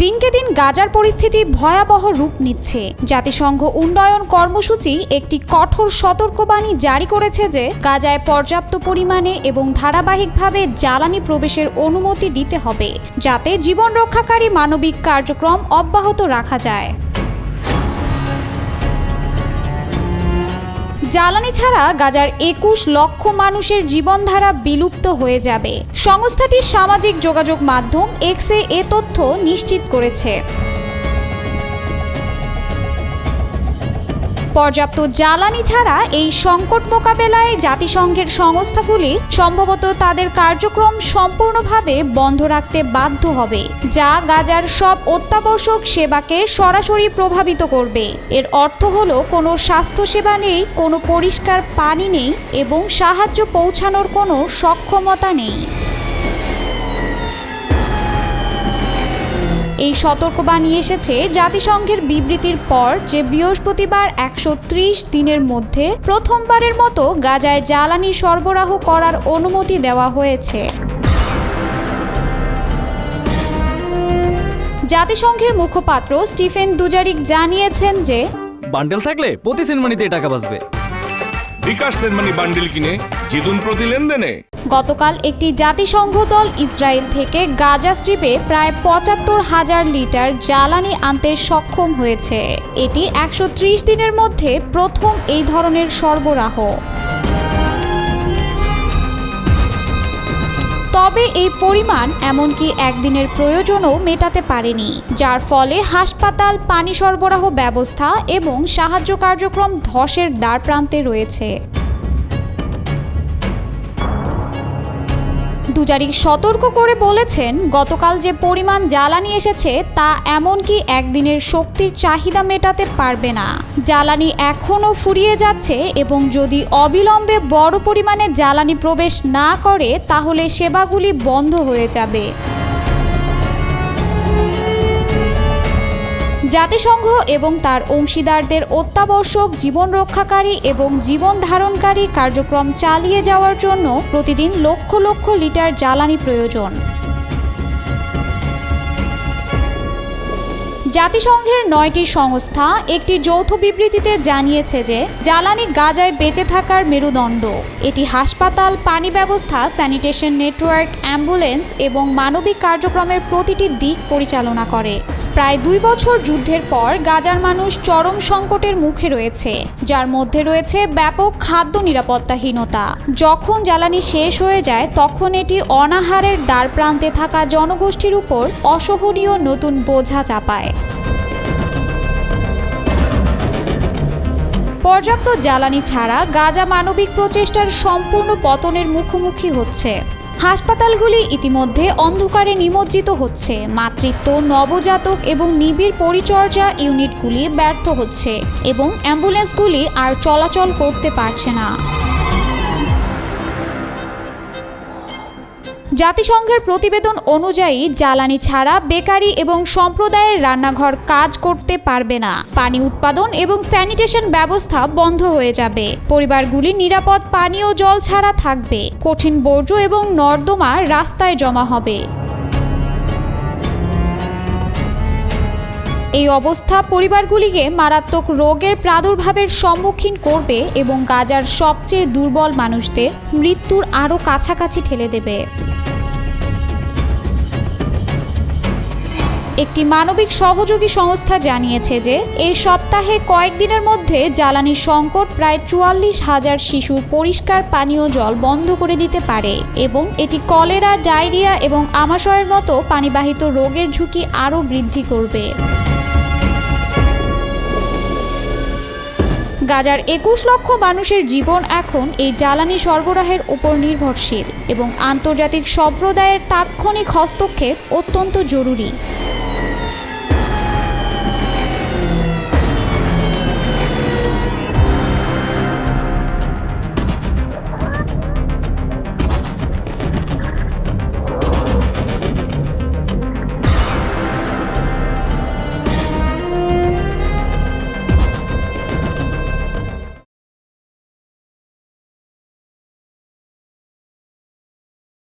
দিনকে দিন গাজার পরিস্থিতি ভয়াবহ রূপ নিচ্ছে। জাতিসংঘ উন্নয়ন কর্মসূচি একটি কঠোর সতর্কবাণী জারি করেছে যে গাজায় পর্যাপ্ত পরিমাণে এবং ধারাবাহিকভাবে জ্বালানি প্রবেশের অনুমতি দিতে হবে, যাতে জীবন রক্ষাকারী মানবিক কার্যক্রম অব্যাহত রাখা যায়। জ্বালানি ছাড়া গাজার ২১ লক্ষ মানুষের জীবনধারা বিলুপ্ত হয়ে যাবে। সংস্থাটির সামাজিক যোগাযোগ মাধ্যম এক্সে এ তথ্য নিশ্চিত করেছে। পর্যাপ্ত জ্বালানি ছাড়া এই সংকট মোকাবেলায় জাতিসংঘের সংস্থাগুলি সম্ভবত তাদের কার্যক্রম সম্পূর্ণভাবে বন্ধ রাখতে বাধ্য হবে, যা গাজার সব অত্যাবশ্যক সেবাকে সরাসরি প্রভাবিত করবে। এর অর্থ হলো কোনো স্বাস্থ্যসেবা নেই, কোনো পরিষ্কার পানি নেই এবং সাহায্য পৌঁছানোর কোনো সক্ষমতা নেই। এই সতর্কবাণী এসেছে জাতিসংঘের বিবৃতির পর যে বৃহস্পতিবার ১৩০ দিনের মধ্যে প্রথমবারের মতো গাজায় জ্বালানি সরবরাহ করার অনুমতি দেওয়া হয়েছে। জাতিসংঘের মুখপাত্র স্টিফেন দুজারিক জানিয়েছেন যে বান্ডেল থাকলে প্রতি সেনমানিতে টাকা বাঁচবে। বিকাশ সেনমানি বান্ডেল কিনে জিতুন প্রতি লেনদেনে। গতকাল একটি জাতিসংঘ দল ইসরায়েল থেকে গাজা স্ট্রিপে প্রায় ৭৫,০০০ লিটার জ্বালানি আনতে সক্ষম হয়েছে। এটি ১৩০ দিনের মধ্যে প্রথম এই ধরনের সরবরাহ। তবে এই পরিমাণ এমনকি একদিনের প্রয়োজনও মেটাতে পারেনি, যার ফলে হাসপাতাল, পানি সরবরাহ ব্যবস্থা এবং সাহায্য কার্যক্রম ধসের দ্বারপ্রান্তে রয়েছে। দুজারিক সতর্ক করে বলেছেন, গতকাল যে পরিমাণ জ্বালানি এসেছে তা এমনকি একদিনের শক্তির চাহিদা মেটাতে পারবে না। জ্বালানি এখনও ফুরিয়ে যাচ্ছে এবং যদি অবিলম্বে বড় পরিমাণে জ্বালানি প্রবেশ না করে তাহলে সেবাগুলি বন্ধ হয়ে যাবে। জাতিসংঘ এবং তার অংশীদারদের অত্যাবশ্যক জীবন রক্ষাকারী এবং জীবন ধারণকারী কার্যক্রম চালিয়ে যাওয়ার জন্য প্রতিদিন লক্ষ লক্ষ লিটার জ্বালানি প্রয়োজন। জাতিসংঘের ৯টি সংস্থা একটি যৌথ বিবৃতিতে জানিয়েছে যে জ্বালানি গাজায় বেঁচে থাকার মেরুদণ্ড। এটি হাসপাতাল, পানি ব্যবস্থা, স্যানিটেশন নেটওয়ার্ক, অ্যাম্বুলেন্স এবং মানবিক কার্যক্রমের প্রতিটি দিক পরিচালনা করে। প্রায় ২ বছর যুদ্ধের পর গাজার মানুষ চরম সংকটের মুখে রয়েছে, যার মধ্যে রয়েছে ব্যাপক খাদ্য নিরাপত্তাহীনতা। যখন জ্বালানি শেষ হয়ে যায় তখন এটি অনাহারের দ্বারপ্রান্তে থাকা জনগোষ্ঠীর উপর অসহনীয় নতুন বোঝা চাপায়। পর্যাপ্ত জ্বালানি ছাড়া গাজা মানবিক প্রচেষ্টার সম্পূর্ণ পতনের মুখোমুখি হচ্ছে। হাসপাতালগুলি ইতিমধ্যে অন্ধকারে নিমজ্জিত হচ্ছে, মাতৃত্ব, নবজাতক এবং নিবিড় পরিচর্যা ইউনিটগুলি ব্যর্থ হচ্ছে এবং অ্যাম্বুলেন্সগুলি আর চলাচল করতে পারছে না। জাতিসংঘের প্রতিবেদন অনুযায়ী জ্বালানি ছাড়া বেকারি এবং সম্প্রদায়ের রান্নাঘর কাজ করতে পারবে না। পানি উৎপাদন এবং স্যানিটেশন ব্যবস্থা বন্ধ হয়ে যাবে। পরিবারগুলি নিরাপদ পানীয় জল ছাড়া থাকবে। কঠিন বর্জ্য এবং নর্দমা রাস্তায় জমা হবে। এই অবস্থা পরিবারগুলিকে মারাত্মক রোগের প্রাদুর্ভাবের সম্মুখীন করবে এবং গাজার সবচেয়ে দুর্বল মানুষদের মৃত্যুর আরও কাছাকাছি ঠেলে দেবে। একটি মানবিক সহযোগী সংস্থা জানিয়েছে যে এই সপ্তাহে কয়েকদিনের মধ্যে জ্বালানি সংকট প্রায় ৪৪,০০০ শিশুর পরিষ্কার পানীয় জল বন্ধ করে দিতে পারে এবং এটি কলেরা, ডায়রিয়া এবং আমাশয়ের মতো পানিবাহিত রোগের ঝুঁকি আরও বৃদ্ধি করবে। গাজার ২১ লক্ষ মানুষের জীবন এখন এই জ্বালানি সরবরাহের উপর নির্ভরশীল এবং আন্তর্জাতিক সম্প্রদায়ের তাৎক্ষণিক হস্তক্ষেপ অত্যন্ত জরুরি।